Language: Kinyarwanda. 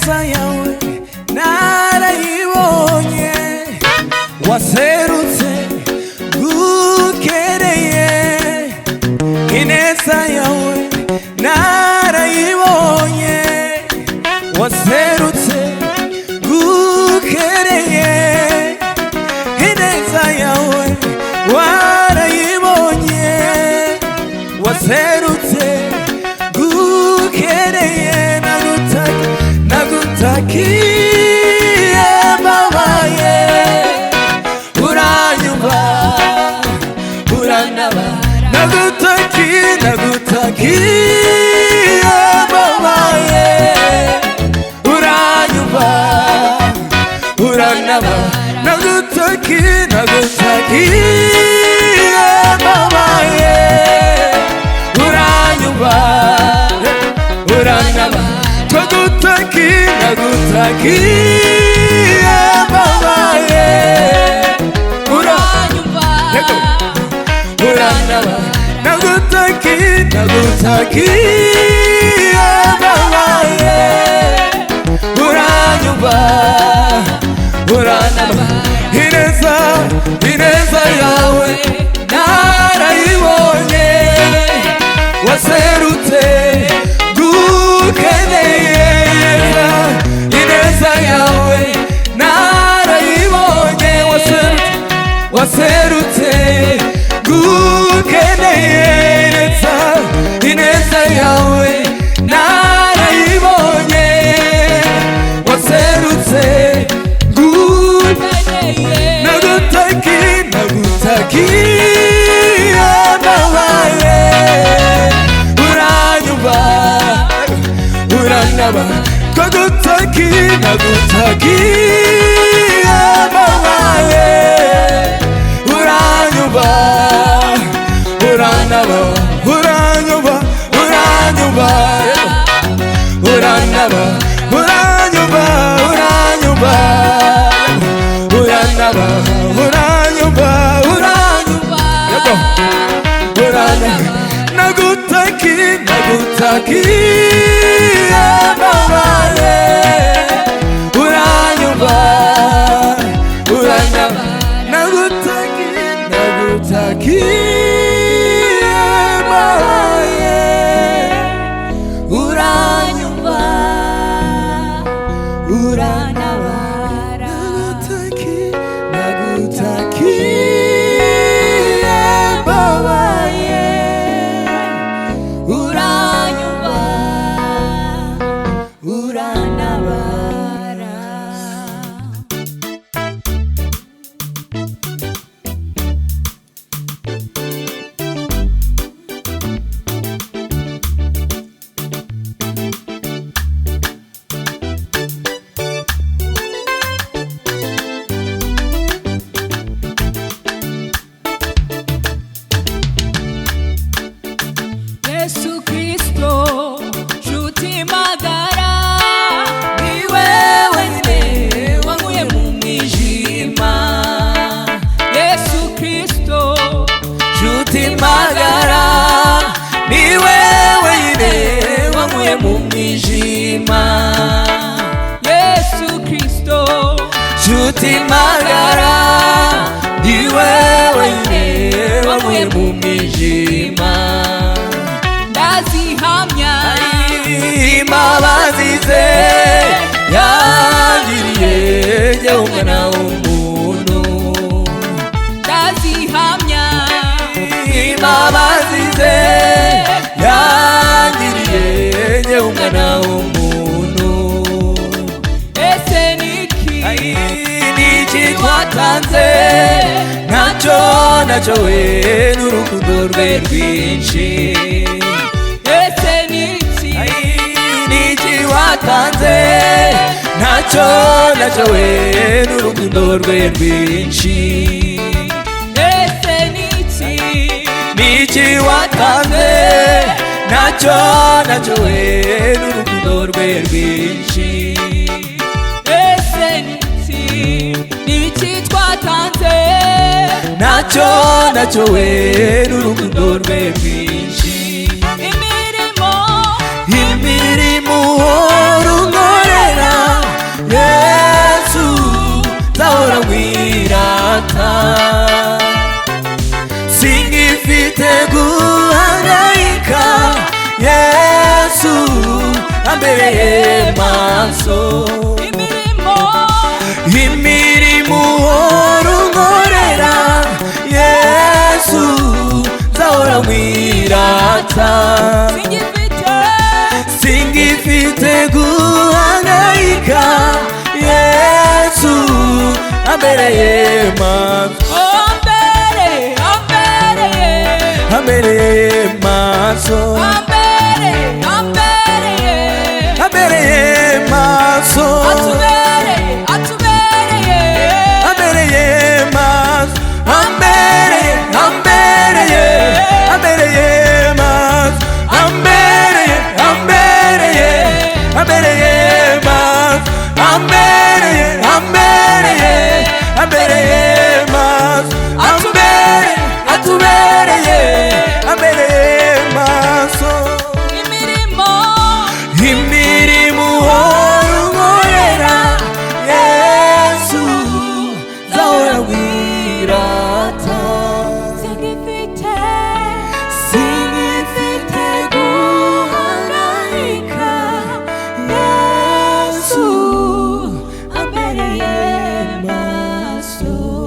ineza yawe narayibonye waserutse gukereye ineza yawe narayibonye waserutse gukereye ineza yawe warayibonye waserutse gukereye nagutakiye mbabaye uranyumva uranaba nagutakiye mbabaye uranyumva uranaba nagutakiye mbabaye uranyumva uranaba nagutakiye mbabaye uranyumva uranaba nagutakiye mbabaye uranyumva uranaba ineza yawe narayibonye waserutse gukeneye ineza yawe narayibonye waserutse gukeneye ineza yawe narayibonye waserutse nagutakiye mbabaye uranyumva uranaba nagutakiye mbabaye uranyumva uranaba uranyumva uranaba uranyumva uranaba uranyumva nagutakiye mbabaye uranyumva uranaba nagutakiye mbabaye uranyumva uranaba Yesu Kristo nshuti magara ni wewe nyine wankuye mu mwijima Yesu Kristo nshuti magara ni wewe nyine wankuye mu mwijima Yesu Kristo nshuti magara ni wewe nyine wankuye mu mwijima ndazihamya imbabazi ze yangiriye jye umwana w'umuntu ndazihamya imbabazi ze yangiriye jye umwana w'umuntu ese niki watanze ntacyo we n'urukundo rwe rwinshi ese niki watanze ntacyo we n'urukundo rwe rwinshi ese niki watanze ntacyo we n'urukundo rwe rwinshi ese niki twatanze ntacyo we n'urukundo rwe rwinshi imirimo runkorera singifite guhangayika, Yesu ambereye maso. Imirimo uhora unkorera, Yesu nzahora nkwirata. Singifite guhangayika, Yesu ambereye maso. Ambereye maso.